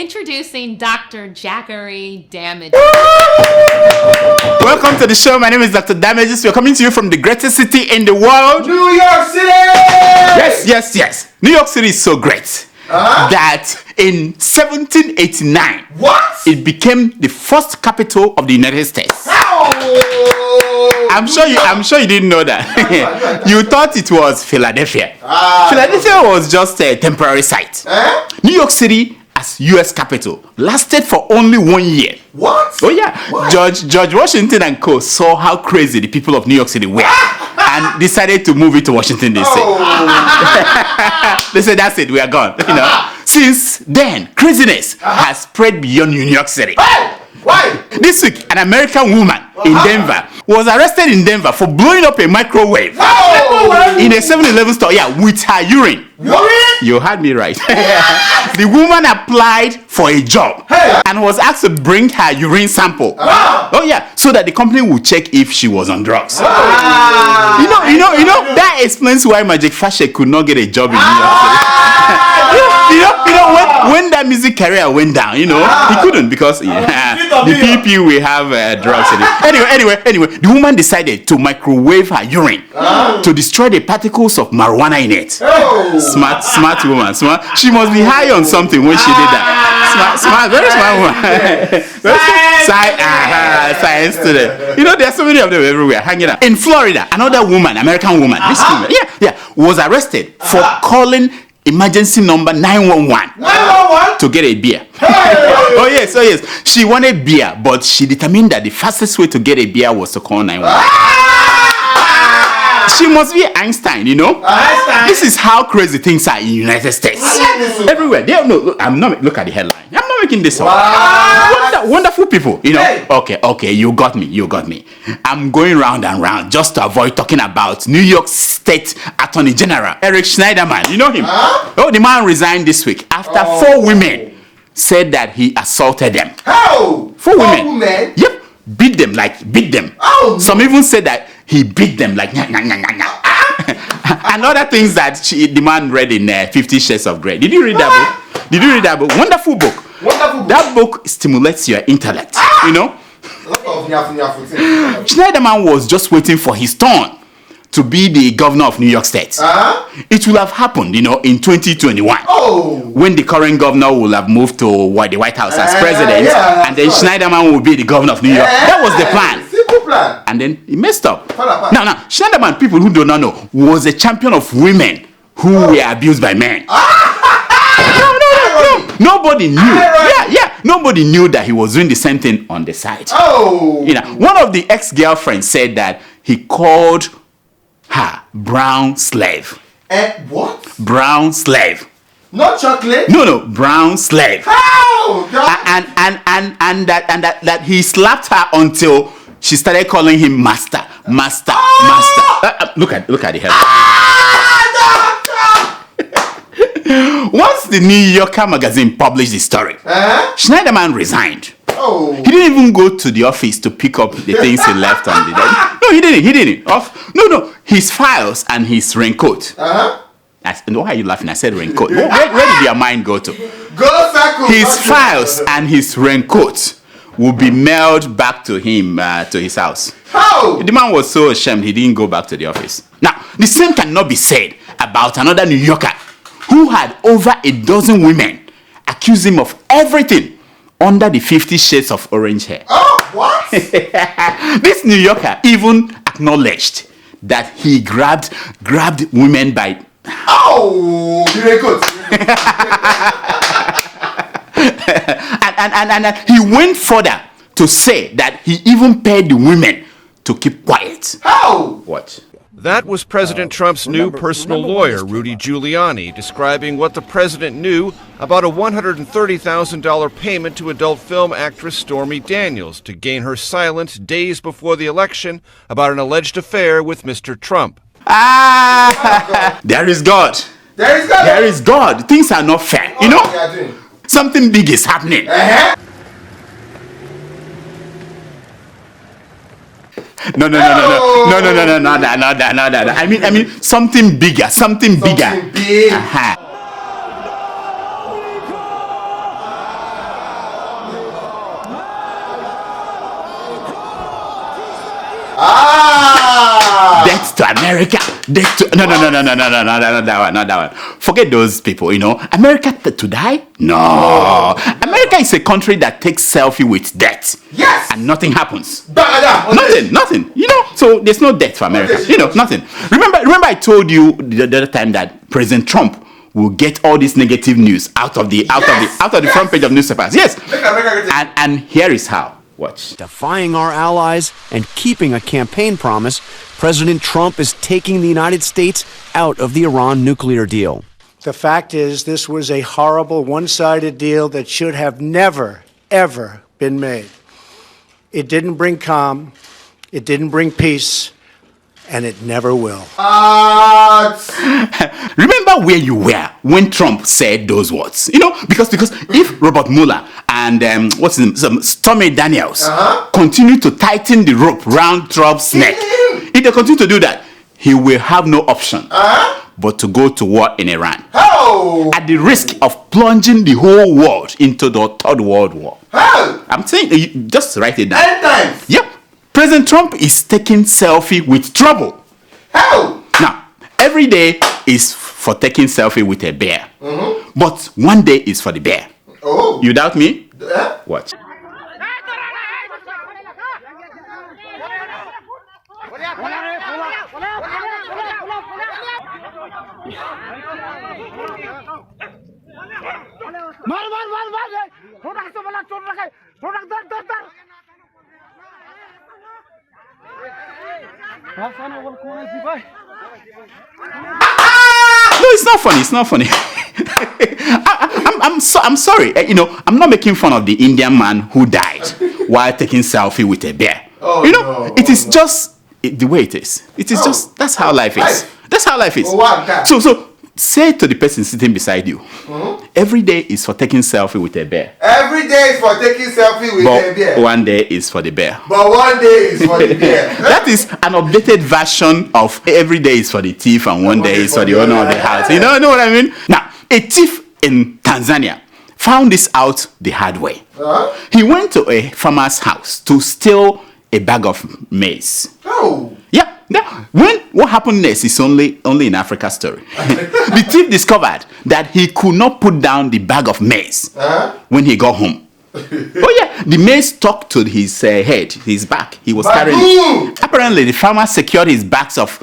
Introducing Dr. Jackery Damages. Welcome to the show. My name is Dr. Damages. We're coming to you from the greatest city in the world, New York City! Yes. New York City is so great that in 1789, it became the first capital of the United States. I'm sure you didn't know that. You thought it was Philadelphia. Philadelphia was just a temporary site. New York City as U.S. capital lasted for only 1 year. What? Oh yeah. What? George Washington and co saw how crazy the people of New York City were and decided to move it to Washington D.C. They said, that's it, we are gone. You know. Since then, craziness has spread beyond New York City. Why? This week, an American woman in Denver was arrested in Denver for blowing up a microwave in a 7-Eleven store, with her urine. What? You had me right. The woman applied for a job and was asked to bring her urine sample. So that the company would check if she was on drugs. You know, that explains why Magic Fashe could not get a job in New York City. When that music career went down, he couldn't because the PP we have drugs in it. Anyway, the woman decided to microwave her urine to destroy the particles of marijuana in it. Smart woman. She must be high on something when she did that. Very smart woman. Science student. There are so many of them everywhere hanging out. In Florida, another woman, American woman, this woman, was arrested for calling emergency number 911 to get a beer. Oh yes. She wanted beer, but she determined that the fastest way to get a beer was to call 911. She must be Einstein, Einstein. This is how crazy things are in the United States. Everywhere. Look at the headline. I'm not making this up. Wonderful people, Hey. Okay, you got me. I'm going round and round just to avoid talking about New York State Attorney General Eric Schneiderman. You know him? The man resigned this week after 4 women said that he assaulted them. How? 4 women? Yep. Beat them. Some even said that he beat them like and other things that the man read in 50 Shades of Grey. Did you read that book? Wonderful book. That book stimulates your intellect. Schneiderman was just waiting for his turn to be the governor of New York State. It will have happened, in 2021. When the current governor will have moved to the White House as president, and then Schneiderman will be the governor of New York. That was the plan. Simple plan. And then he messed up. Now, Schneiderman, people who do not know, was a champion of women who were abused by men. Nobody knew. Nobody knew that he was doing the same thing on the side. One of the ex-girlfriends said that he called her brown slave. What? Brown slave. Not chocolate? No, brown slave. How? And that he slapped her until she started calling him master. Look at the head. Once the New Yorker magazine published the story, Schneiderman resigned. He didn't even go to the office to pick up the things he left on the desk. No, he didn't. His files and his raincoat. Why are you laughing? I said raincoat. Where did your mind go to? His files and his raincoat will be mailed back to him, to his house. How? The man was so ashamed he didn't go back to the office. Now, the same cannot be said about another New Yorker who had over a dozen women accuse him of everything under the 50 shades of orange hair. What? This New Yorker even acknowledged that he grabbed women by... very good. and he went further to say that he even paid the women to keep quiet. How? What? That was President Trump's new personal lawyer, Rudy Giuliani, describing what the president knew about a $130,000 payment to adult film actress Stormy Daniels to gain her silence days before the election about an alleged affair with Mr. Trump. There is God. There is God. Things are not fair. Something big is happening. No. I mean, something bigger. to America. Not that one. Forget those people, America to die? No. America is a country that takes selfie with death. Yes. And nothing happens. Nothing. Nothing. So there's no death for America. Nothing. Remember I told you the other time that President Trump will get all this negative news out of the front page of newspapers. Yes. And here is how. Watch. Defying our allies and keeping a campaign promise, President Trump is taking the United States out of the Iran nuclear deal. The fact is, this was a horrible, one-sided deal that should have never, ever been made. It didn't bring calm, it didn't bring peace, and it never will. Remember where you were when Trump said those words, because if Robert Mueller and Stormy Daniels continue to tighten the rope round Trump's neck, if they continue to do that, he will have no option but to go to war in Iran at the risk of plunging the whole world into the Third World War. I'm saying, just write it down. 10 times. Yep. President Trump is taking selfie with trouble. How? Now, every day is for taking selfie with a bear. But one day is for the bear. Oh. You doubt me? Watch. No, it's not funny. It's not funny. I'm sorry. I'm not making fun of the Indian man who died while taking selfie with a bear. No. It is just the way it is. It is just that's how life is. That's how life is. So say to the person sitting beside you, every day is for taking selfie with a bear. Every day is for taking selfie with a bear. One day is for the bear. But one day is for the bear. That is an updated version of every day is for the thief and one day is for the owner of the house. You know what I mean? Now, a thief in Tanzania found this out the hard way. He went to a farmer's house to steal a bag of maize. Oh. Yeah. Now, what happened next is only in Africa's story. The thief discovered that he could not put down the bag of maize when he got home. Oh yeah, the maize stuck to his head, his back. He was carrying it. Apparently, the farmer secured his bags of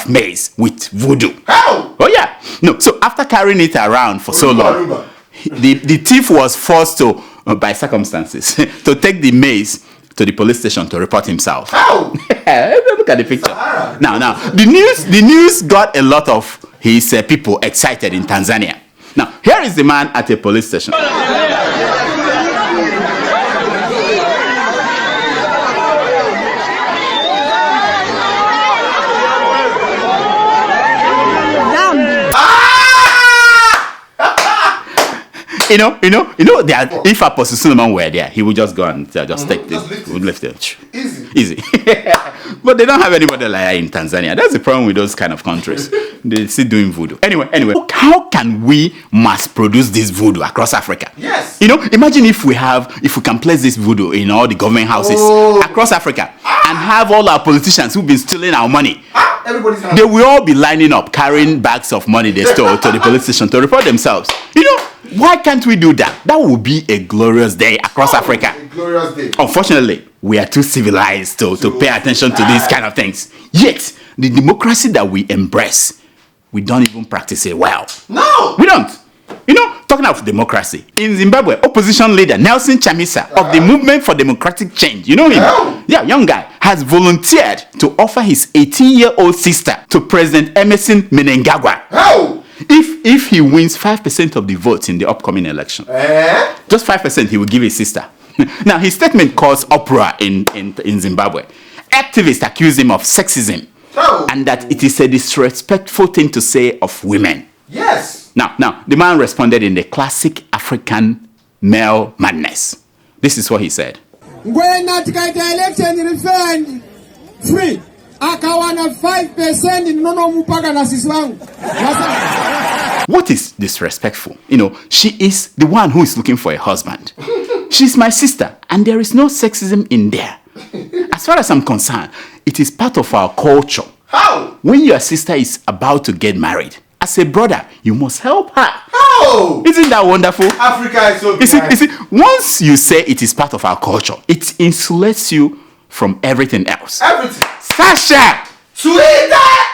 maize with voodoo. How? Oh yeah. No, so after carrying it around for so long, the thief was forced to, by circumstances, to take the maize to the police station to report himself. How? Look at the picture. Now, the news got a lot of his people excited in Tanzania. Now, here is the man at a police station. That if Apostle Solomon were there, he would just go and just take this, would lift it. Easy. But they don't have anybody like that in Tanzania. That's the problem with those kind of countries. They're still doing voodoo. Anyway, how can we mass produce this voodoo across Africa? Yes. Imagine if we can place this voodoo in all the government houses across Africa and have all our politicians who've been stealing our money. They will all be lining up, carrying bags of money they stole to the police station to report themselves. Why can't we do that? That would be a glorious day across Africa. A glorious day. Unfortunately, we are too civilized to pay attention to these kind of things. Yet, the democracy that we embrace, we don't even practice it well. No! We don't. Talking of democracy, in Zimbabwe, opposition leader Nelson Chamisa of the Movement for Democratic Change, you know him? Oh. Yeah, young guy, has volunteered to offer his 18-year-old sister to President Emerson Mnangagwa. How? If he wins 5% of the votes in the upcoming election, just 5%, he will give his sister. Now, his statement caused uproar in Zimbabwe. Activists accuse him of sexism and that it is a disrespectful thing to say of women. Yes. Now, the man responded in the classic African male madness. This is what he said. When election referendum free, akawana 5% in nono mpaka na sisi wangu. What is disrespectful? She is the one who is looking for a husband. She's my sister, and there is no sexism in there. As far as I'm concerned, it is part of our culture How? When your sister is about to get married, as a brother, you must help her. How? Isn't that wonderful? Africa is so You see, behind. once you say it is part of our culture, it insulates you from everything else. Everything. Sasha! Sweetheart!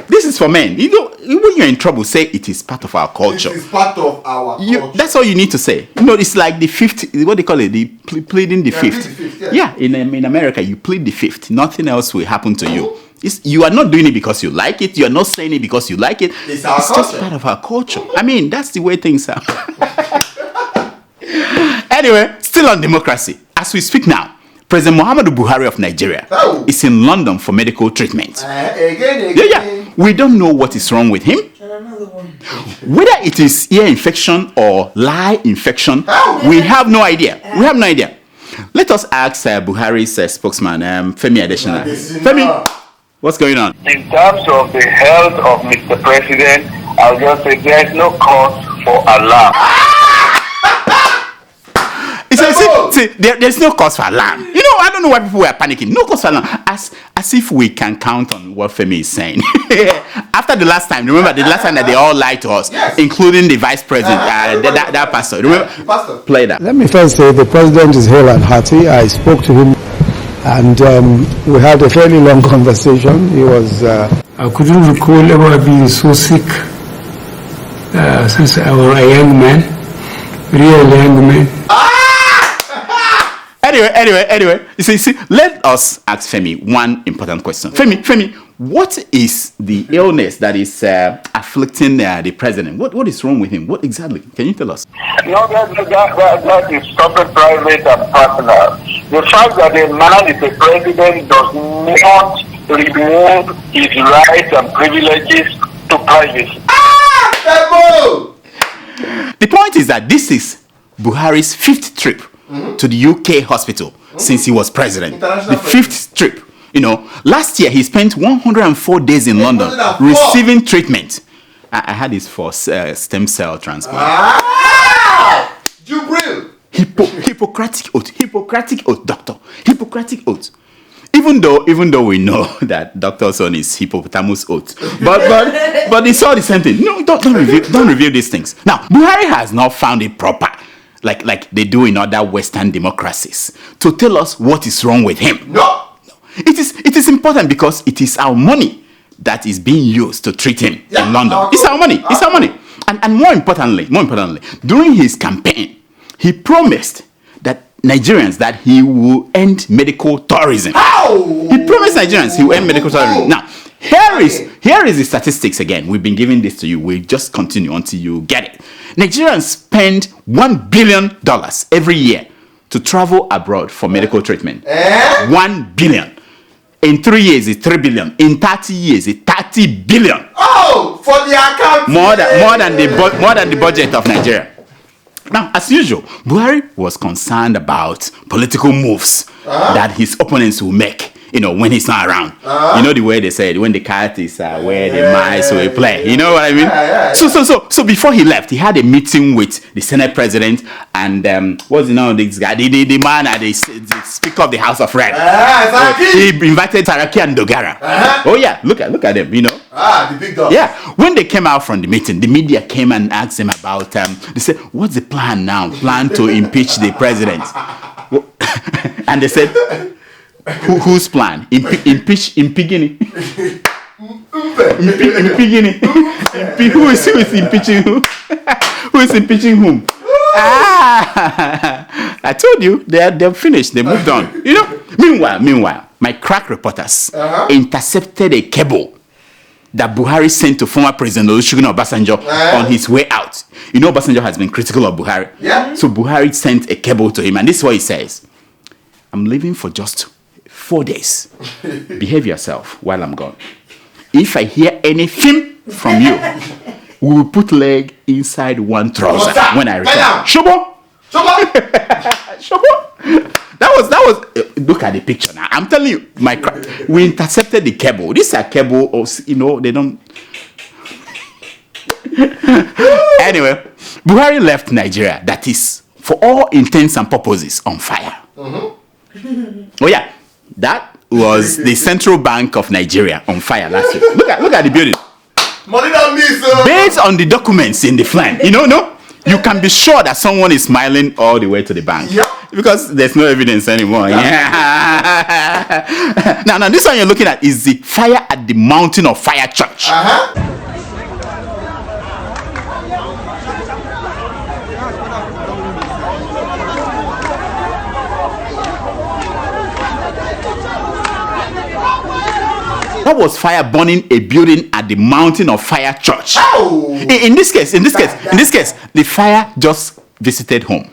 This is for men. You know, when you're in trouble, say it is part of our culture. It is part of our culture. That's all you need to say. You know, it's like the fifth, what they call it, the pleading the fifth. Plead the fifth, yeah. In America, you plead the fifth. Nothing else will happen to you. You are not doing it because you like it. You are not saying it because you like it. It's our just culture. part of our culture. I mean, that's the way things are. Anyway, still on democracy. As we speak now, President Muhammadu Buhari of Nigeria is in London for medical treatment. Again. Yeah. We don't know what is wrong with him. Whether it is ear infection or lie infection, we have no idea. Let us ask Buhari's spokesman, Femi Adesina. Femi, what's going on? In terms of the health of Mr. President, I'll just say there's no cause for alarm. See, there's no cause for alarm. You know, I don't know why people were panicking. No cause for alarm. As if we can count on what Femi is saying. After the last time, remember the last time that they all lied to us, including the vice president, that pastor. Remember? Pastor. Play that. Let me first say the president is hale and hearty. I spoke to him and we had a fairly long conversation. He was... I couldn't recall ever being so sick since I was a young man, real young man. Anyway, you see, let us ask Femi one important question. Femi, what is the illness that is afflicting the president? What is wrong with him? What exactly? Can you tell us? No, that is something private and personal. The fact that a man is a president does not remove his rights and privileges to privacy. The point is that this is Buhari's 5th trip to the UK hospital since he was president. The 5th trip. You know, last year he spent 104 days in London receiving treatment. I had this for stem cell transplant. Jubril. Hippocratic oath, doctor. Hippocratic oath. Even though we know that Doctor's on is hippopotamus oath, but it's all the same thing. No, don't reveal these things. Now, Buhari has not found it proper, like they do in other Western democracies, to tell us what is wrong with him. No. It is important because it is our money that is being used to treat him in London. It's our money. And more importantly, during his campaign, he promised that Nigerians that he will end medical tourism. He promised Nigerians he will end medical tourism. Now, here is the statistics again. We've been giving this to you. We'll just continue until you get it. Nigerians spend $1 billion every year to travel abroad for medical treatment. 1 billion. In 3 years, it's 3 billion. In 30 years, it's 30 billion. Oh, for the account. More than the budget of Nigeria. Now, as usual, Buhari was concerned about political moves that his opponents will make, you know, when he's not around. You know the way they said, when the cat is where the mice will play. You know what I mean? So before he left, he had a meeting with the Senate president and what's the name of this guy? The man at the Speaker of the House of Rep. He invited Taraki and Dogara. Oh yeah, look at them, you know. The big dog. Yeah, when they came out from the meeting, the media came and asked him about. They said, "What's the plan now? Plan to impeach the president?" And they said, "Whose plan? Impeach Impigini? Impigini? Who is impeaching who? Who is impeaching whom?" I told you they're finished. They moved on. You know. Meanwhile, my crack reporters intercepted a cable that Buhari sent to former President Olusegun Obasanjo on his way out. You know, Obasanjo has been critical of Buhari. Yeah. So Buhari sent a cable to him, and this is what he says: "I'm leaving for just 4 days. Behave yourself while I'm gone. If I hear anything from you, we will put leg inside one trouser when I return." Shobo! That was. Look at the picture now. I'm telling you, we intercepted the cable. This is a cable of, you know, they don't. Anyway, Buhari left Nigeria. That is, for all intents and purposes, on fire. Oh yeah, that was the Central Bank of Nigeria on fire last week. Look at the building. Money don't miss, sir. Based on the documents in the flame, no, you can be sure that someone is smiling all the way to the bank. Yep. Because there's no evidence anymore. Yeah. Now, this one you're looking at is the fire at the Mountain of Fire Church. That was fire burning a building at the Mountain of Fire Church. Ow! In this case, the fire just visited home.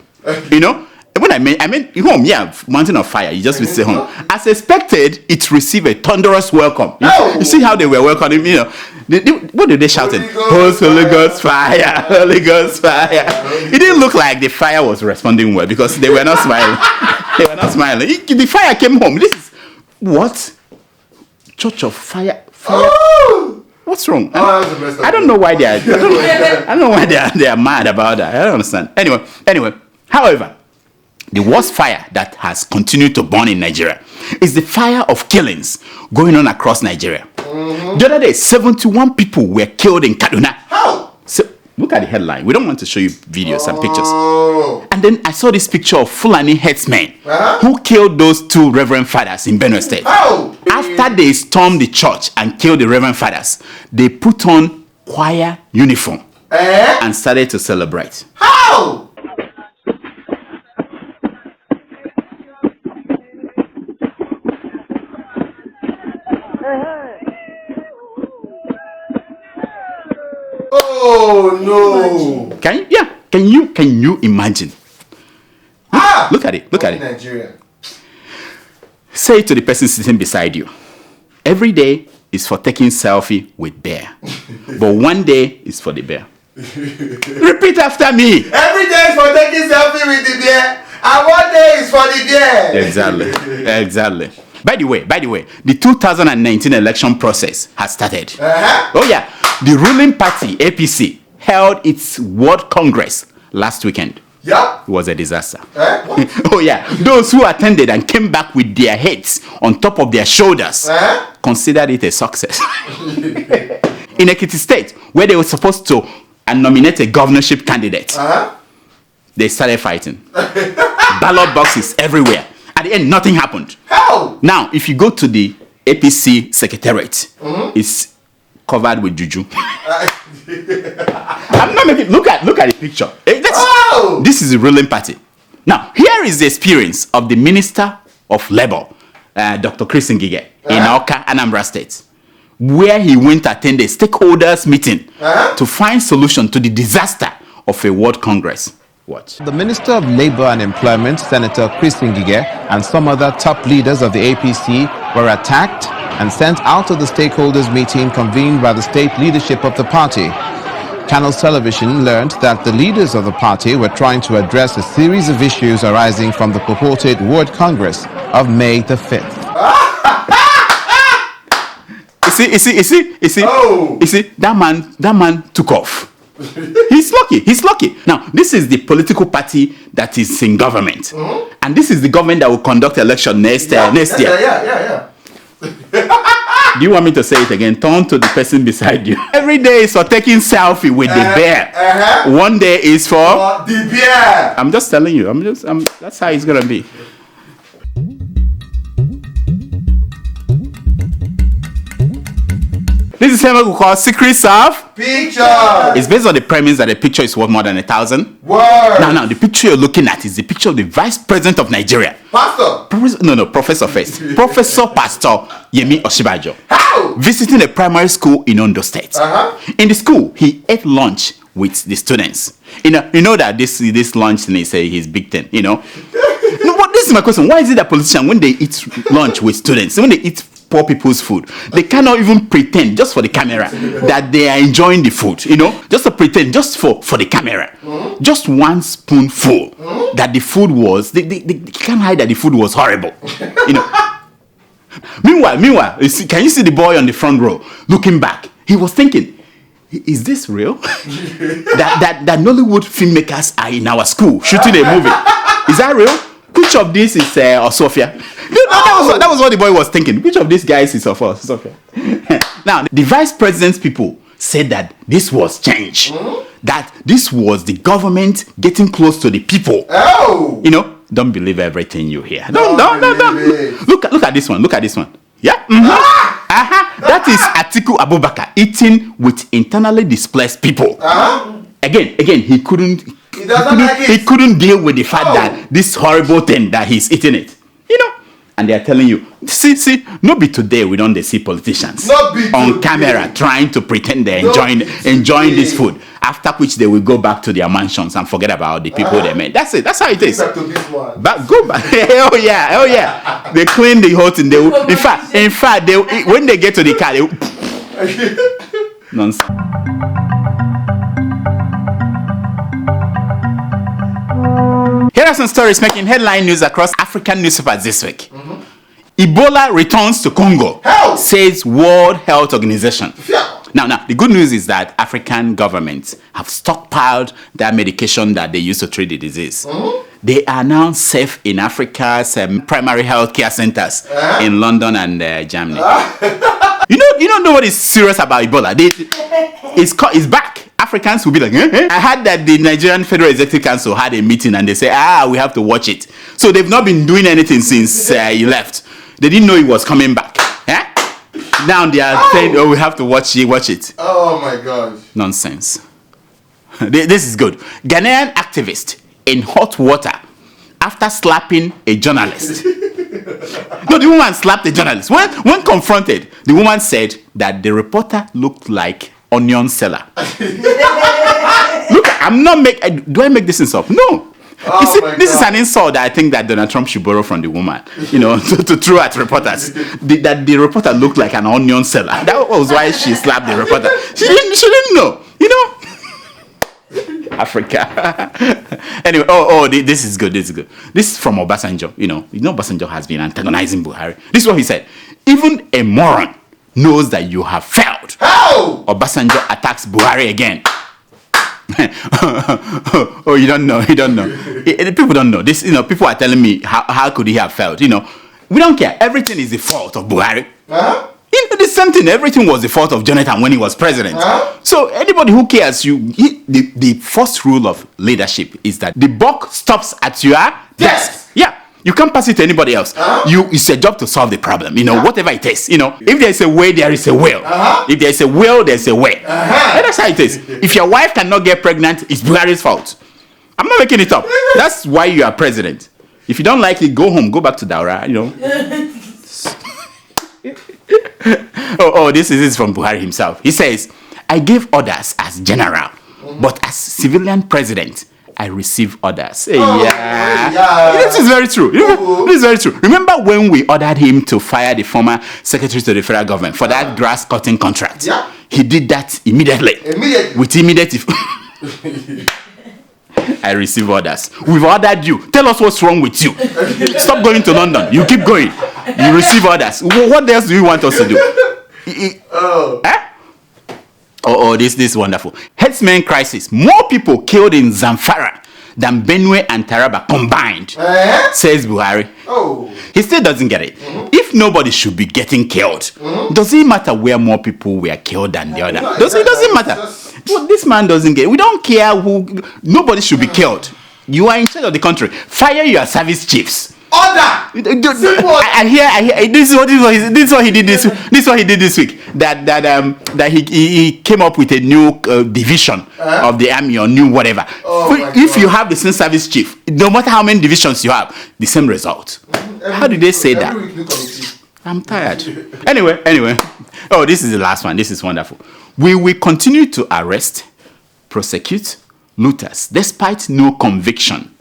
When I mean home, yeah, Mountain of Fire, you just visited home. As expected, it received a thunderous welcome. You see how they were welcoming, what did they shout? Holy Ghost fire, Holy Ghost fire. It didn't look like the fire was responding well because they were not smiling. The fire came home. This is what? Church of Fire. Oh! What's wrong? Oh, I don't know why they are. I don't know why they are mad about that. I don't understand. Anyway. However, the worst fire that has continued to burn in Nigeria is the fire of killings going on across Nigeria. The other day, 71 people were killed in Kaduna. How? So, look at the headline. We don't want to show you videos and pictures. And then I saw this picture of Fulani headsmen who killed those two Reverend Fathers in Benue State. How? After they stormed the church and killed the Reverend Fathers, they put on choir uniform and started to celebrate. How? Oh no! Can you imagine? Look at it. Nigeria. Say to the person sitting beside you, every day is for taking selfie with bear, but one day is for the bear. Repeat after me. Every day is for taking selfie with the bear, and one day is for the bear. Exactly. By the way, the 2019 election process has started. Oh yeah, the ruling party APC held its World Congress last weekend. Yep. It was a disaster. What? Oh yeah, those who attended and came back with their heads on top of their shoulders considered it a success. In Ekiti State, where they were supposed to nominate a governorship candidate, they started fighting. Ballot boxes everywhere. At the end, nothing happened. How? Now, if you go to the APC secretariat, it's covered with juju. I'm not making. Look at the picture. This is the ruling party. Now, here is the experience of the Minister of Labour, Dr. Chris Ngige, in Awka, Anambra State, where he went to attend a stakeholders meeting to find solution to the disaster of a World Congress. Watch. The Minister of Labour and Employment, Senator Chris Ngige, and some other top leaders of the APC were attacked and sent out of the stakeholders meeting convened by the state leadership of the party. Channels Television learned that the leaders of the party were trying to address a series of issues arising from the purported World Congress of May the 5th. You see, that man took off. He's lucky. Now, this is the political party that is in government. And this is the government that will conduct election next year. Yeah. Do you want me to say it again? Turn to the person beside you. Every day is for taking selfie with the bear. One day is for the bear. I'm just telling you. That's how it's gonna be. This is something we call secrets of picture. It's based on the premise that a picture is worth more than 1,000 words. Now, the picture you're looking at is the picture of the Vice President of Nigeria. Pastor? Professor first. Professor Pastor Yemi Osinbajo. How? Visiting a primary school in Ondo State. In the school, he ate lunch with the students. You know that this lunch thing is his big thing, No, but this is my question. Why is it that politicians, when they eat lunch with students, when they eat poor people's food, they cannot even pretend, just for the camera, that they are enjoying the food, just to pretend, just for the camera, just one spoonful, that the food was, they can't hide that the food was horrible, Meanwhile, can you see the boy on the front row looking back? He was thinking, is this real? that Nollywood filmmakers are in our school shooting a movie. Is that real? which of these is Osofia? That was what the boy was thinking. Which of these guys is Osofia? Now, the vice president's people said that this was change. That this was the government getting close to the people. Oh! You know, don't believe everything you hear. Don't. Look at this one. Yeah? That is Atiku Abubakar eating with internally displaced people. Again, he couldn't deal with the fact that this horrible thing that he's eating it. You know? And they are telling you, see, no be today we don't see politicians on camera trying to pretend they're enjoying this food. After which they will go back to their mansions and forget about the people they met. That's it. That's how it is. But go back. Oh yeah. They clean the whole thing. In fact, when they get to the car, they nonsense. Here are some stories making headline news across African newspapers this week. Ebola returns to Congo, says World Health Organization. Now, the good news is that African governments have stockpiled that medication that they use to treat the disease. They are now safe in Africa's primary health care centers in London and Germany. You don't know what is serious about Ebola. It's back. Africans will be like, I heard that the Nigerian Federal Executive Council had a meeting and they say, we have to watch it. So they've not been doing anything since he left. They didn't know he was coming back. Now they are saying, we have to watch it. Oh my gosh. Nonsense. This is good. Ghanaian activist in hot water after slapping a journalist. No, the woman slapped the journalist. When confronted, the woman said that the reporter looked like onion seller. Look, do I make this insult? No. You see, this is an insult that I think that Donald Trump should borrow from the woman, to throw at reporters. That the reporter looked like an onion seller. That was why she slapped the reporter. She didn't know, Africa. Anyway, this is good. This is from Obasanjo. Obasanjo has been antagonizing Buhari. This is what he said. Even a moron knows that you have failed. How? Obasanjo attacks Buhari again. You don't know. People don't know this. People are telling me how could he have failed? We don't care. Everything is the fault of Buhari. The same thing. Everything was the fault of Jonathan when he was president. So anybody who cares, the first rule of leadership is that the buck stops at your desk. Yeah. You can't pass it to anybody else. It's your job to solve the problem. Whatever it is. If there is a way, there is a will. If there is a will, there's a way. That's how it is. If your wife cannot get pregnant, it's Buhari's fault. I'm not making it up. That's why you are president. If you don't like it, go home. Go back to Daura. This is from Buhari himself. He says, I gave orders as general, but as civilian president, I receive orders. This is very true. This is very true. Remember when we ordered him to fire the former secretary to the federal government for that grass cutting contract? Yeah. He did that immediately. With immediate I receive orders. We've ordered you. Tell us what's wrong with you. Stop going to London. You keep going. You receive orders. What else do you want us to do? This is wonderful. Herdsmen crisis. More people killed in Zamfara than Benue and Taraba combined, says Buhari. He still doesn't get it. If nobody should be getting killed, does it matter where more people were killed than the other? It doesn't matter. Well, this man doesn't get it. We don't care who. Nobody should be killed. You are in charge of the country. Fire your service chiefs. Order. I hear. This is what he did this. This is what he did this week. That he came up with a new division of the army or new whatever. If you have the same service chief, no matter how many divisions you have, the same result. How did they say that? I'm tired. Anyway. This is the last one. This is wonderful. We will continue to arrest, prosecute looters despite no conviction.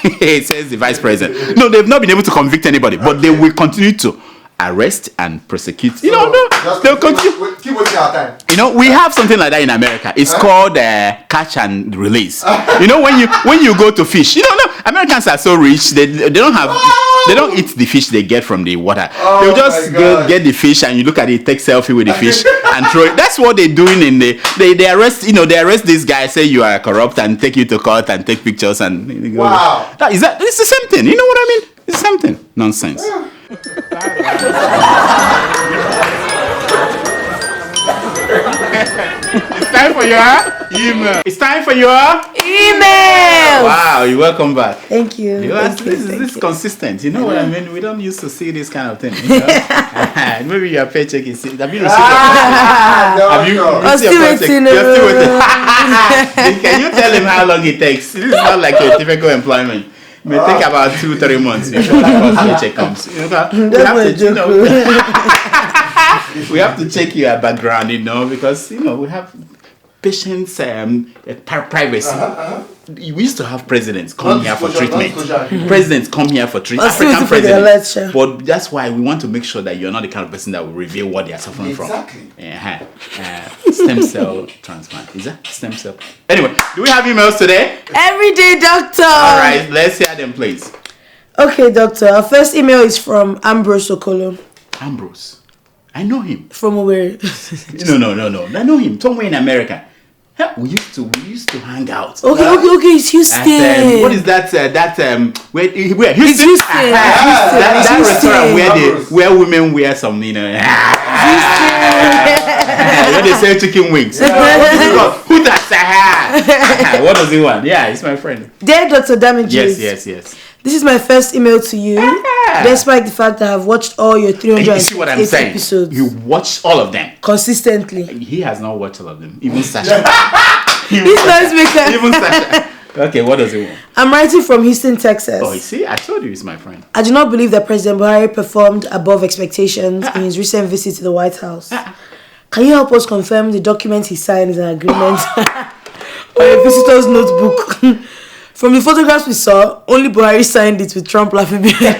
Says the vice president. No, they've not been able to convict anybody, but they will continue to arrest and prosecute. They'll continue. Keep wasting our time. We have something like that in America. It's called catch and release. When you go to fish, Americans are so rich. They don't have. They don't eat the fish they get from the water. Oh, They'll just go get the fish and you look at it, take selfie with the fish and throw it. That's what they're doing in the. They arrest. They arrest this guy, say you are corrupt, and take you to court and take pictures and. Wow. It's the same thing. You know what I mean? It's the same thing. Nonsense. It's time for your email. It's time for your email. Wow, you're welcome back. Thank you. This is consistent. You know what I mean? We don't used to see this kind of thing. Maybe your paycheck is. Have you received I'm still waiting. You're still waiting. Can you tell him how long it takes? This is not like your typical employment. It may take about 2-3 months before the first paycheck comes. We have to check your background, because we have patients' privacy. We used to have presidents come here for treatment. Presidents come here for treatment. African presidents. But that's why we want to make sure that you're not the kind of person that will reveal what they are suffering from. Stem cell transplant. Is that stem cell? Anyway, do we have emails today? Everyday doctor. All right, let's hear them, please. Okay, doctor. Our first email is from Ambrose Okolo. Ambrose. I know him. From where? No. I know him. Somewhere in America. We used to hang out. Okay. It's Houston. What is that? Where Houston? It's Houston. That restaurant where women wear some, where they sell chicken wings. What is it called? Who that? What does he want? Yeah, it's my friend. Dear Dr. Damages. Yes. This is my first email to you, despite the fact that I have watched all your 308 episodes. You watched all of them consistently. He has not watched all of them. Even Sasha. He's noisemaker. Even Sasha. Okay, what does he want? I'm writing from Houston, Texas. Oh, you see, I told you he's my friend. I do not believe that President Buhari performed above expectations in his recent visit to the White House. Can you help us confirm the document he signed is an agreement or a visitor's notebook? From the photographs we saw, only Buhari signed it with Trump laughing behind.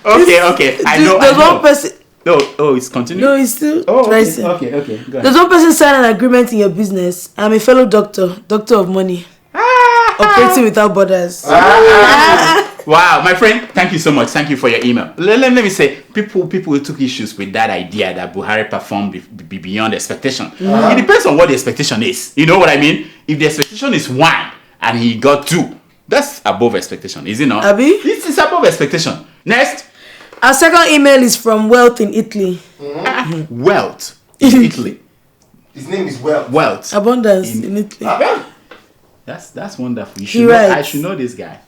Okay. I know. One person. It's continuing. No, it's still. Okay. Go ahead. There's one person sign an agreement in your business. I'm a fellow doctor of money, operating without borders. Wow, my friend, thank you so much. Thank you for your email. Let me say, people took issues with that idea that Buhari performed beyond expectation. It depends on what the expectation is. You know what I mean? If the expectation is 1 and he got 2, that's above expectation, is it not? Abi? It's above expectation. Next. Our second email is from Wealth in Italy. Wealth in Italy. His name is Wealth. Wealth. Abundance in Italy. That's wonderful. I should know this guy.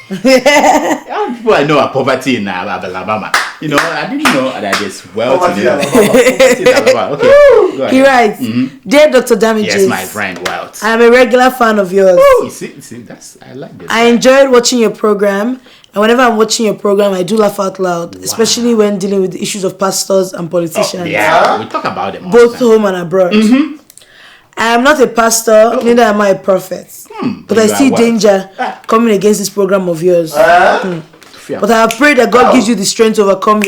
People I know are poverty in Alabama. I didn't know that there's wealth in Alabama. Okay, go ahead. He writes, Dear Dr. Damages. Yes, my friend, wealth. I am a regular fan of yours. Oh, you see, I like this. I enjoyed watching your program, and whenever I'm watching your program, I do laugh out loud, especially when dealing with the issues of pastors and politicians. We talk about them both home and abroad. I am not a pastor, neither am I a prophet. But I see danger coming against this program of yours. But I have prayed that God gives you the strength to overcome,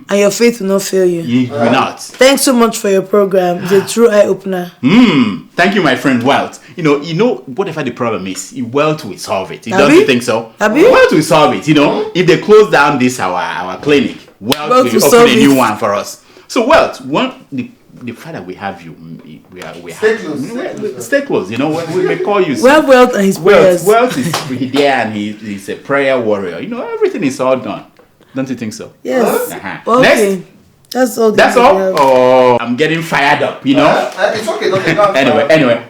and your faith will not fail you. You will not. Thanks so much for your program. It's a true eye-opener. Thank you, my friend Wealth. Whatever the problem is, Wealth will solve it. Don't you think so? Wealth will solve it. If they close down this our clinic, Wealth will open a new one for us. So Wealth, the fact that we have you, stay close. We may call you. We have Wealth and his prayers. Wealth is there and he's a prayer warrior. Everything is all done. Don't you think so? Yes. Well, okay. Next. That's all. That's all. Oh, I'm getting fired up. It's okay. Anyway,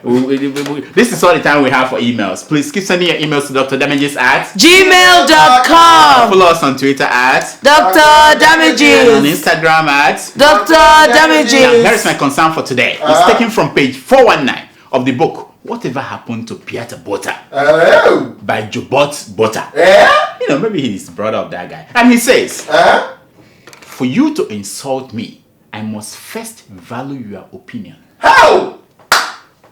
this is all the time we have for emails. Please keep sending your emails to drdamages@gmail.com. Follow us on Twitter at Dr. Damages. On Instagram at Dr. Damages. Now, here is my concern for today. It's taken from page 419 of the book Whatever Happened to Peter Bota by Jobot Bota. Maybe he's the brother of that guy. And he says, for you to insult me, I must first value your opinion. How?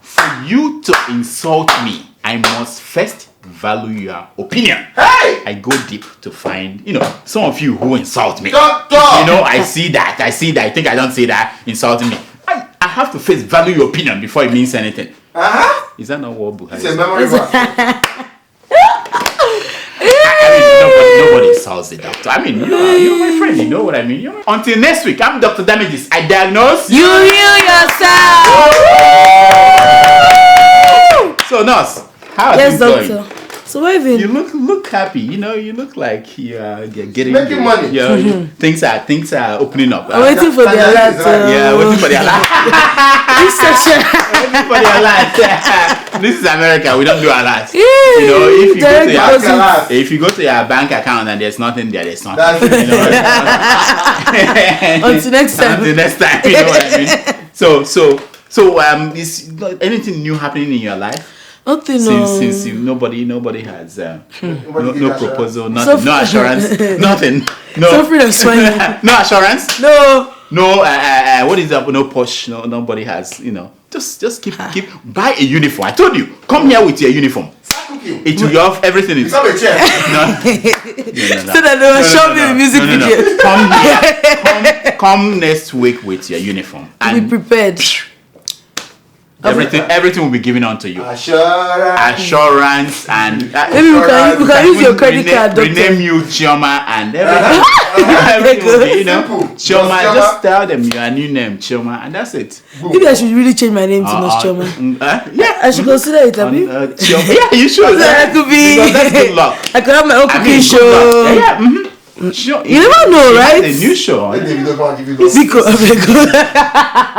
For you to insult me, I must first value your opinion. Hey! I go deep to find, some of you who insult me. Doctor! I see that. I think I don't see that insulting me. I have to first value your opinion before it means anything. Is that not what Buhari It's a memory verse. calls the doctor. I mean, you're my friend. You know what I mean. Until next week, I'm Dr. Damages. I diagnose. You heal yourself. So, nurse, how are Yes, things doctor. going? So where have you You look happy. You look like you're getting Making money. Things are opening up. I'm waiting for the alert. Waiting for the alert. This section. Waiting for the alert. This is America. We don't do alerts. Yeah, If you go to your bank account and there's nothing there, there's nothing. That's Until next time. Until next time. You know what I mean? So is anything new happening in your life? Nothing. Since nobody has no proposal, nothing, no assurance, nothing, no Suffering and smiling. no assurance, No. what is up? No push, nobody has. Just keep buy a uniform. I told you, come here with your uniform. It will have everything. It's Become a chair. no. So that they will show me the music video. Come next week with your uniform. Be prepared. Everything will be given unto you. Assurance and Maybe we can use your credit card, doctor. Rename you Chioma and everything. Everything will be, Chioma. Just tell them your new name, Chioma, and that's it. Maybe I should really change my name to Nurse Chioma. Yeah, I should consider it, Abi. Chioma. Yeah, you should. That could be. Because that's good luck. I could have my own cooking show. Yeah. Sure. You never know, right? A new show. Maybe they don't want to give you those. Because